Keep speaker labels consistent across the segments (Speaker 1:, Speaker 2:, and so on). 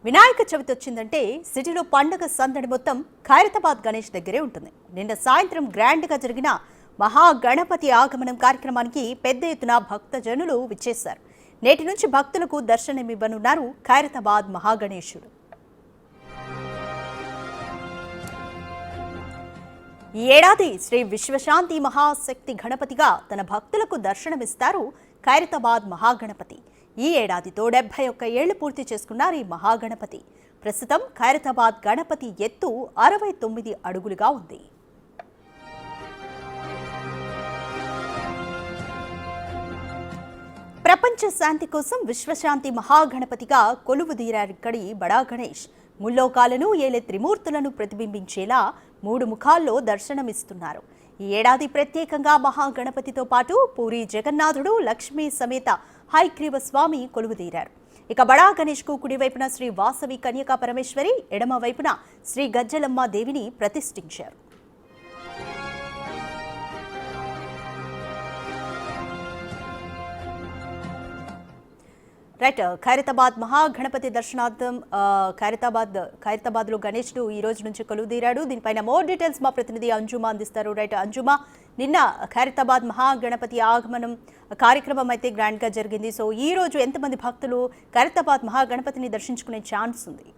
Speaker 1: వినాయక చవితి వచ్చిందంటే సిటీలో పండుగ సందడి మొత్తం ఖైరతాబాద్ గణేష్ దగ్గరే ఉంటుంది. నిన్న సాయంత్రం గ్రాండ్గా జరిగిన మహాగణపతి ఆగమనం కార్యక్రమానికి పెద్ద ఎత్తున భక్తజనులు విచ్చేశారు. నేటి నుంచి భక్తులకు దర్శనమివ్వనున్నారు ఖైరతాబాద్ మహాగణేశుడు. ఈ ఏడాది శ్రీ విశ్వశాంతి మహాశక్తి గణపతిగా తన భక్తులకు దర్శనమిస్తారు ఖైరతాబాద్ మహాగణపతి. ఈ ఏడాదితో 71 ఏళ్లు పూర్తి చేసుకున్నారు ఈ మహాగణపతి. ప్రస్తుతం ఖైరతాబాద్ గణపతి ఎత్తు 69 అడుగులుగా ఉంది. ప్రపంచ శాంతి కోసం విశ్వశాంతి మహాగణపతిగా కొలువుదీరారిక్కడి బడా గణేష్ ముల్లోకాలను ఏలే త్రిమూర్తులను ప్రతిబింబించేలా 3 ముఖాల్లో దర్శనమిస్తున్నారు. ఈ ఏడాది ప్రత్యేకంగా మహాగణపతితో పాటు పూరి జగన్నాథుడు, లక్ష్మీ సమేత హైగ్రీవ స్వామి కొలువుదీరారు. ఇక బడా గణేష్ కు కుడి వైపున శ్రీ వాసవి కన్యకా పరమేశ్వరి, ఎడమ వైపున శ్రీ గజ్జలమ్మ దేవిని ప్రతిష్ఠించారు. రైట్, ఖైరతాబాద్ మహాగణపతి దర్శనార్థం ఖైరతాబాద్ లో గణేష్డు ఈ రోజు నుంచి కొలువుదీరాడు. దీనిపైన మోర్ డీటెయిల్స్ మా ప్రతినిధి అంజుమా అందిస్తారు. రైట్ అంజుమా, నిన్న ఖైరతాబాద్ మహాగణపతి ఆగమనం కార్యక్రమం అయితే గ్రాండ్ గా జరిగింది. సో ఈ రోజు ఎంతమంది భక్తులు ఖైరతాబాద్ మహాగణపతిని దర్శించుకునే ఛాన్స్ ఉంది?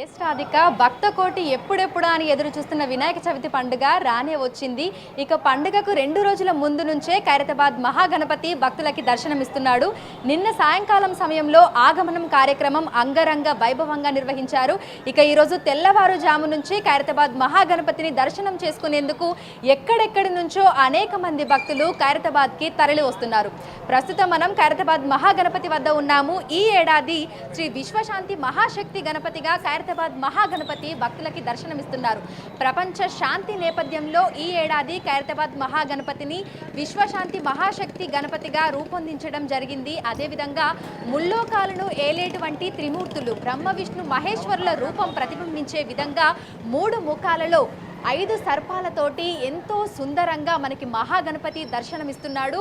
Speaker 2: ఎస్ రాధిక, భక్త కోటి ఎప్పుడెప్పుడా అని ఎదురు చూస్తున్న వినాయక చవితి పండుగ రానే వచ్చింది. ఇక పండుగకు 2 రోజుల ముందు నుంచే ఖైరతాబాద్ మహాగణపతి భక్తులకి దర్శనమిస్తున్నాడు. నిన్న సాయంకాలం సమయంలో ఆగమనం కార్యక్రమం అంగరంగ వైభవంగా నిర్వహించారు. ఇక ఈరోజు తెల్లవారుజాము నుంచి ఖైరతాబాద్ మహాగణపతిని దర్శనం చేసుకునేందుకు ఎక్కడెక్కడి నుంచో అనేక మంది భక్తులు ఖైరతాబాద్కి తరలి వస్తున్నారు. ప్రస్తుతం మనం ఖైరతాబాద్ మహాగణపతి వద్ద ఉన్నాము. ఈ ఏడాది శ్రీ విశ్వశాంతి మహాశక్తి గణపతిగా ఖైరతాబాద్ మహాగణపతి భక్తులకి దర్శనమిస్తున్నారు. ప్రపంచ శాంతి నేపథ్యంలో ఈ ఏడాది ఖైరతాబాద్ మహాగణపతిని విశ్వశాంతి మహాశక్తి గణపతిగా రూపొందించడం జరిగింది. అదేవిధంగా ముల్లోకాలను ఏలేటువంటి త్రిమూర్తులు బ్రహ్మ విష్ణు మహేశ్వరుల రూపం ప్రతిబింబించే విధంగా 3 ముఖాలలో 5 సర్పాలతోటి ఎంతో సుందరంగా మనకి మహాగణపతి దర్శనమిస్తున్నాడు.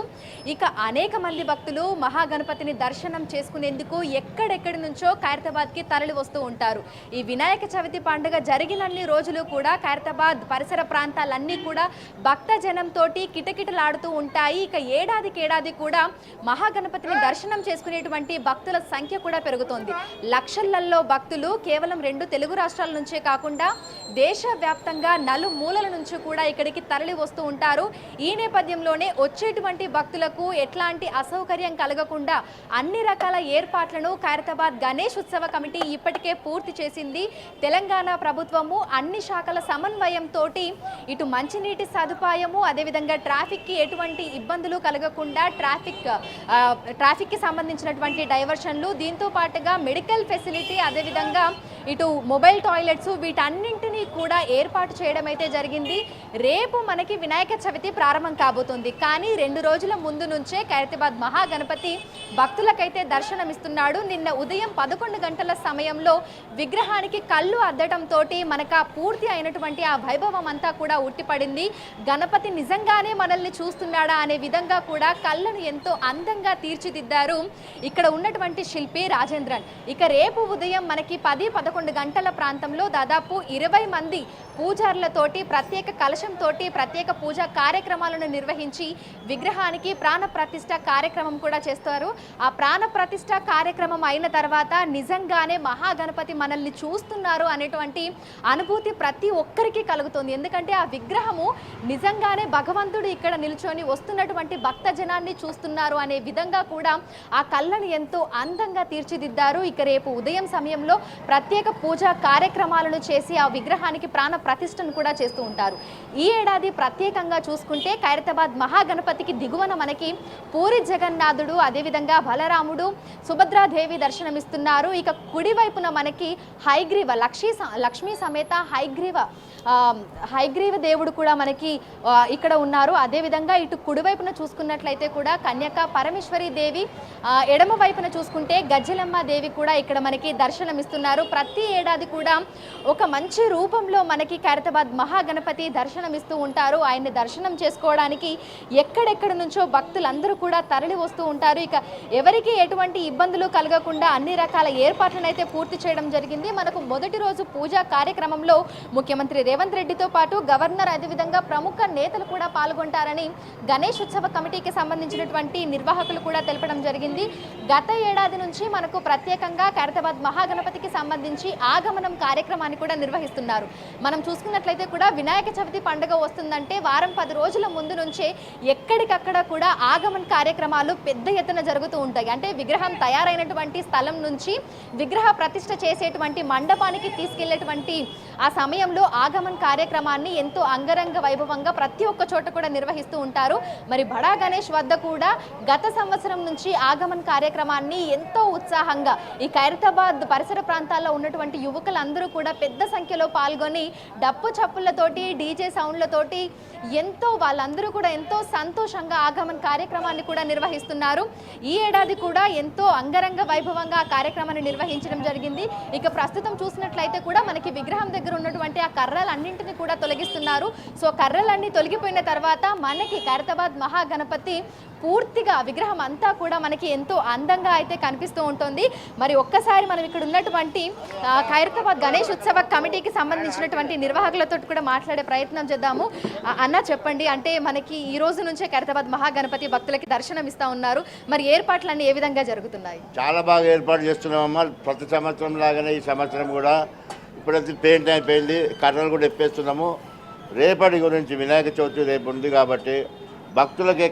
Speaker 2: ఇక అనేక మంది భక్తులు మహాగణపతిని దర్శనం చేసుకునేందుకు ఎక్కడెక్కడి నుంచో ఖైరతాబాద్కి తరలి వస్తూ ఉంటారు. ఈ వినాయక చవితి పండుగ జరిగినన్ని రోజులు కూడా ఖైరతాబాద్ పరిసర ప్రాంతాలన్నీ కూడా భక్త జనంతో కిటకిటలాడుతూ ఉంటాయి. ఇక ఏడాది కూడా మహాగణపతిని దర్శనం చేసుకునేటువంటి భక్తుల సంఖ్య కూడా పెరుగుతోంది. లక్షలలో భక్తులు కేవలం 2 తెలుగు రాష్ట్రాల నుంచే కాకుండా దేశవ్యాప్తంగా నలుమూలల నుంచి కూడా ఇక్కడికి తరలి వస్తూ ఉంటారు. ఈ నేపథ్యంలోనే వచ్చేటువంటి భక్తులకు ఎట్లాంటి అసౌకర్యం కలగకుండా అన్ని రకాల ఏర్పాట్లను ఖైరతాబాద్ గణేష్ ఉత్సవ కమిటీ ఇప్పటికే పూర్తి చేసింది. తెలంగాణ ప్రభుత్వము అన్ని శాఖల సమన్వయంతో ఇటు మంచినీటి సదుపాయము, అదేవిధంగా ట్రాఫిక్కి ఎటువంటి ఇబ్బందులు కలగకుండా ట్రాఫిక్కి సంబంధించినటువంటి డైవర్షన్లు, దీంతో పాటుగా మెడికల్ ఫెసిలిటీ, అదేవిధంగా ఇటు మొబైల్ టాయిలెట్స్, వీటన్నింటినీ కూడా ఏర్పాటు చేయడం అయితే జరిగింది. రేపు మనకి వినాయక చవితి ప్రారంభం కాబోతుంది. కానీ 2 రోజుల ముందు నుంచే ఖైరతాబాద్ మహాగణపతి భక్తులకైతే దర్శనమిస్తున్నాడు. నిన్న ఉదయం 11 గంటల సమయంలో విగ్రహానికి కళ్ళు అద్దడంతో మనకు పూర్తి అయినటువంటి ఆ వైభవం అంతా కూడా ఉట్టిపడింది. గణపతి నిజంగానే మనల్ని చూస్తున్నాడా అనే విధంగా కూడా కళ్ళను ఎంతో అందంగా తీర్చిదిద్దారు ఇక్కడ ఉన్నటువంటి శిల్పి రాజేంద్రన్. ఇక రేపు ఉదయం మనకి 10-11 గంటల ప్రాంతంలో దాదాపు 20 మంది పూజారులతోటి ప్రత్యేక కలశంతోటి ప్రత్యేక పూజా కార్యక్రమాలను నిర్వహించి విగ్రహానికి ప్రాణ ప్రతిష్ఠ కార్యక్రమం కూడా చేస్తారు. ఆ ప్రాణ ప్రతిష్ఠ కార్యక్రమం అయిన తర్వాత నిజంగానే మహాగణపతి మనల్ని చూస్తున్నారు అనేటువంటి అనుభూతి ప్రతి ఒక్కరికి కలుగుతుంది. ఎందుకంటే ఆ విగ్రహము నిజంగానే భగవంతుడు ఇక్కడ నిల్చొని వస్తున్నటువంటి భక్త జనాన్ని చూస్తున్నారు అనే విధంగా కూడా ఆ కళ్ళను ఎంతో అందంగా తీర్చిదిద్దారు. ఇక రేపు ఉదయం సమయంలో ప్రత్యేక పూజా కార్యక్రమాలను చేసి ఆ విగ్రహానికి ప్రాణ ప్రతిష్టను కూడా చేస్తూ ఉంటారు. ఈ ఏడాది ప్రత్యేకంగా చూసుకుంటే ఖైరతాబాద్ మహాగణపతికి దిగువన మనకి పూరి జగన్నాథుడు, అదేవిధంగా బలరాముడు, సుభద్రాదేవి దర్శనమిస్తున్నారు. ఇక కుడివైపున మనకి హైగ్రీవ లక్ష్మీ సమేత హైగ్రీవ దేవుడు కూడా మనకి ఇక్కడ ఉన్నారు. అదేవిధంగా ఇటు కుడివైపున చూసుకున్నట్లయితే కూడా కన్యకా పరమేశ్వరి దేవి, ఎడమ వైపున చూసుకుంటే గజ్జలమ్మ దేవి కూడా ఇక్కడ మనకి దర్శనమిస్తున్నారు. ప్రతి ఏడాది కూడా ఒక మంచి రూపంలో మనకి ఖైరతాబాద్ ఖైరతాబాద్ మహాగణపతి దర్శనమిస్తూ ఉంటారు. ఆయన్ని దర్శనం చేసుకోవడానికి ఎక్కడెక్కడ నుంచో భక్తులందరూ కూడా తరలి వస్తూ ఉంటారు. ఇక ఎవరికి ఎటువంటి ఇబ్బందులు కలగకుండా అన్ని రకాల ఏర్పాట్లను అయితే పూర్తి చేయడం జరిగింది. మనకు మొదటి రోజు పూజా కార్యక్రమంలో ముఖ్యమంత్రి రేవంత్ రెడ్డితో పాటు గవర్నర్, అదేవిధంగా ప్రముఖ నేతలు కూడా పాల్గొంటారని గణేష్ ఉత్సవ కమిటీకి సంబంధించినటువంటి నిర్వాహకులు కూడా తెలపడం జరిగింది. గత ఏడాది నుంచి మనకు ప్రత్యేకంగా ఖైరతాబాద్ మహాగణపతికి సంబంధించి ఆగమనం కార్యక్రమాన్ని కూడా నిర్వహిస్తున్నారు. మనం చూసుకున్నట్లయితే కూడా వినాయక చవితి పండుగ వస్తుందంటే వారం 10 రోజుల ముందు నుంచే ఎక్కడికక్కడ కూడా ఆగమన కార్యక్రమాలు పెద్ద ఎత్తున జరుగుతూ ఉంటాయి. అంటే విగ్రహం తయారైనటువంటి స్థలం నుంచి విగ్రహ ప్రతిష్ఠ చేసేటువంటి మండపానికి తీసుకెళ్లేటువంటి ఆ సమయంలో ఆగమన కార్యక్రమాన్ని ఎంతో అంగరంగ వైభవంగా ప్రతి ఒక్క చోట కూడా నిర్వహిస్తూ ఉంటారు. మరి బడా గణేష్ వద్ద కూడా గత సంవత్సరం నుంచి ఆగమన కార్యక్రమాన్ని ఎంతో ఉత్సాహంగా ఈ ఖైరతాబాద్ పరిసర ప్రాంతాల్లో ఉన్నటువంటి యువకులందరూ కూడా పెద్ద సంఖ్యలో పాల్గొని డప్పు చప్పులతోటి, డీజే సౌండ్లతోటి వాళ్ళందరూ కూడా ఎంతో సంతోషంగా ఆగమన కార్యక్రమాన్ని కూడా నిర్వహిస్తున్నారు. ఈ ఏడాది కూడా ఎంతో అంగరంగ వైభవంగా ఆ కార్యక్రమాన్ని నిర్వహించడం జరిగింది. ఇక ప్రస్తుతం చూసినట్లయితే కూడా మనకి విగ్రహం దగ్గర ఉన్నటువంటి ఆ కర్రలన్నింటినీ కూడా తొలగిస్తున్నారు. సో కర్రలన్నీ తొలగిపోయిన తర్వాత మనకి ఖైరతాబాద్ మహాగణపతి పూర్తిగా విగ్రహం అంతా కూడా మనకి ఎంతో అందంగా అయితే కనిపిస్తూ ఉంటుంది. మరి ఒక్కసారి మనం ఇక్కడ ఉన్నటువంటి ఖైరతాబాద్ గణేష్ ఉత్సవ కమిటీకి సంబంధించినటువంటి నిర్వాహకులతో కూడా మాట్లాడే ప్రయత్నం చేద్దాము. అన్న చెప్పండి, అంటే మనకి ఈ రోజు నుంచే ఖైరతాబాద్ మహాగణపతి భక్తులకి దర్శనం ఇస్తా ఉన్నారు. మరి ఏర్పాట్లన్నీ ఏ విధంగా జరుగుతున్నాయి?
Speaker 3: చాలా బాగా ఏర్పాటు చేస్తున్నామమ్మా. ప్రతి సంవత్సరం లాగానే ఈ సంవత్సరం కూడా ఇప్పుడైతే పెయింట్ అయిపోయింది, కర్రలు కూడా ఎప్పేస్తున్నాము. రేపటి గురించి వినాయక చవితి రేపు ఉంది కాబట్టి భక్తులకు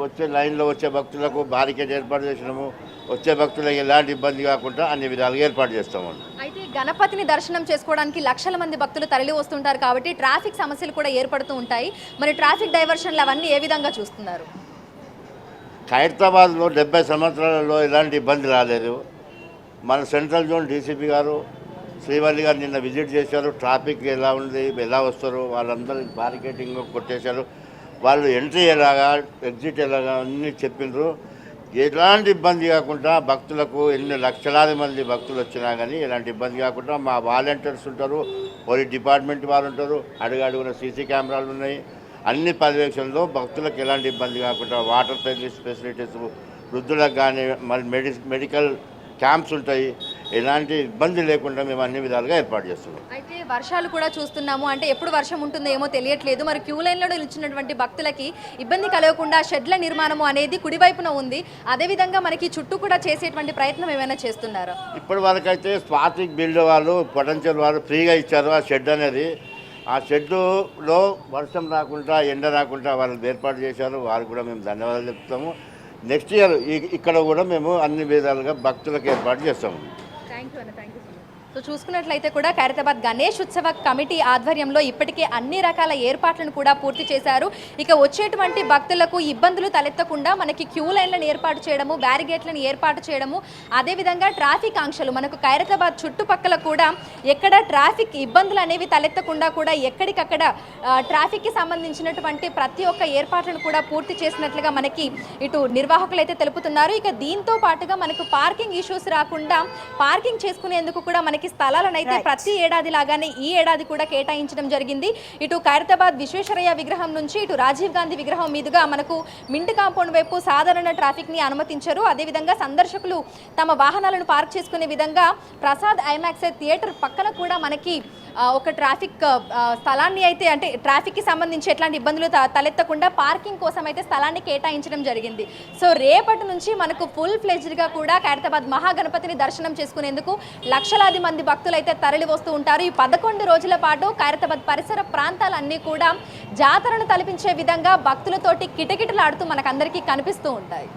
Speaker 3: వచ్చే లైన్లో వచ్చే భక్తులకు బారికేడ్ ఏర్పాటు చేసినాము. వచ్చే భక్తులకు ఎలాంటి ఇబ్బంది కాకుండా అన్ని విధాలుగా ఏర్పాటు చేస్తాము.
Speaker 2: అయితే గణపతిని దర్శనం చేసుకోవడానికి లక్షల మంది భక్తులు తరలి వస్తుంటారు కాబట్టి ట్రాఫిక్ సమస్యలు కూడా ఏర్పడుతూ ఉంటాయి. మరి ట్రాఫిక్ డైవర్షన్లు అవన్నీ ఏ విధంగా చూస్తున్నారు?
Speaker 3: ఖైరతాబాద్లో 70 సంవత్సరాలలో ఎలాంటి ఇబ్బంది రాలేదు. మన సెంట్రల్ జోన్ డీసీపీ గారు శ్రీవల్లి గారు నిన్న విజిట్ చేశారు. ట్రాఫిక్ ఎలా ఉంది, ఎలా వస్తారు, వాళ్ళందరూ బారికేటింగ్ కొట్టేశారు. వాళ్ళు ఎంట్రీ ఎలాగా, ఎగ్జిట్ ఎలాగా అన్నీ చెప్పిండ్రు. ఎలాంటి ఇబ్బంది కాకుండా భక్తులకు ఎన్ని లక్షలాది మంది భక్తులు వచ్చినా కానీ ఎలాంటి ఇబ్బంది కాకుండా మా వాలంటీర్స్ ఉంటారు, పోలీస్ డిపార్ట్మెంట్ వాళ్ళు ఉంటారు, అడుగడుగున సీసీ కెమెరాలు ఉన్నాయి. అన్ని పర్యవేక్షణలో భక్తులకు ఎలాంటి ఇబ్బంది కాకుండా వాటర్ ఫెసిలిటీస్, వృద్ధులకు కానీ మరి మెడికల్ క్యాంప్స్ ఉంటాయి. ఎలాంటి ఇబ్బంది లేకుండా మేము అన్ని విధాలుగా ఏర్పాటు చేస్తున్నాం.
Speaker 2: అయితే వర్షాలు కూడా చూస్తున్నాము, అంటే ఎప్పుడు వర్షం ఉంటుందో ఏమో తెలియట్లేదు. మరి క్యూ లైన్లో నిలిచినటువంటి భక్తులకి ఇబ్బంది కలగకుండా షెడ్ల నిర్మాణం అనేది కుడివైపున ఉంది. అదేవిధంగా మనకి చుట్టూ కూడా చేసేటువంటి ప్రయత్నం ఏమైనా చేస్తున్నారా?
Speaker 3: ఇప్పటి వరకైతే స్వాతిక్ బిల్డ్ వాళ్ళు పొటెన్షియల్ వాళ్ళు ఫ్రీగా ఇచ్చారు ఆ షెడ్ అనేది. ఆ షెడ్లో వర్షం రాకుండా, ఎండ రాకుండా వాళ్ళు ఏర్పాటు చేశారు. వారు కూడా మేము ధన్యవాదాలు చెప్తాము. నెక్స్ట్ ఇయర్ ఇక్కడ కూడా మేము అన్ని విధాలుగా భక్తులకు ఏర్పాటు చేస్తాము.
Speaker 2: Thank you. సో చూసుకున్నట్లయితే కూడా ఖైరతాబాద్ గణేష్ ఉత్సవ కమిటీ ఆధ్వర్యంలో ఇప్పటికే అన్ని రకాల ఏర్పాట్లను కూడా పూర్తి చేశారు. ఇక వచ్చేటువంటి భక్తులకు ఇబ్బందులు తలెత్తకుండా మనకి క్యూ లైన్లను ఏర్పాటు చేయడము, బ్యారిగేట్లను ఏర్పాటు చేయడము, అదేవిధంగా ట్రాఫిక్ ఆంక్షలు మనకు ఖైరతాబాద్ చుట్టుపక్కల కూడా ఎక్కడ ట్రాఫిక్ ఇబ్బందులు అనేవి తలెత్తకుండా కూడా ఎక్కడికక్కడ ట్రాఫిక్కి సంబంధించినటువంటి ప్రతి ఒక్క ఏర్పాట్లను కూడా పూర్తి చేసినట్లుగా మనకి ఇటు నిర్వాహకులు అయితే తెలుపుతున్నారు. ఇక దీంతో పాటుగా మనకు పార్కింగ్ ఇష్యూస్ రాకుండా పార్కింగ్ చేసుకునేందుకు కూడా మనకి స్థలాలను అయితే ప్రతి ఏడాది లాగానే ఈ ఏడాది కూడా కేటాయించడం జరిగింది. ఇటు ఖైరతాబాద్ విశ్వేశ్వరయ్య విగ్రహం నుంచి ఇటు రాజీవ్ గాంధీ విగ్రహం మీదుగా మనకు మింట్ కాంపౌండ్ వైపు సాధారణ ట్రాఫిక్ ని అనుమతించారు. అదేవిధంగా సందర్శకులు తమ వాహనాలను పార్క్ చేసుకునే విధంగా ప్రసాద్ ఐమాక్స్ థియేటర్ పక్కన కూడా మనకి ఒక ట్రాఫిక్ స్థలాన్ని అయితే, అంటే ట్రాఫిక్కి సంబంధించి ఎట్లాంటి ఇబ్బందులు తలెత్తకుండా పార్కింగ్ కోసం అయితే స్థలాన్ని కేటాయించడం జరిగింది. సో రేపటి నుంచి మనకు ఫుల్ ఫ్లెజ్డ్గా కూడా ఖైరతాబాద్ మహాగణపతిని దర్శనం చేసుకునేందుకు లక్షలాది మంది భక్తులు అయితే తరలి వస్తూ ఉంటారు. ఈ 11 రోజుల పాటు ఖైరతాబాద్ పరిసర ప్రాంతాలన్నీ కూడా జాతరను తలపించే విధంగా భక్తులతోటి కిటకిటలాడుతూ మనకందరికీ కనిపిస్తూ ఉంటాయి.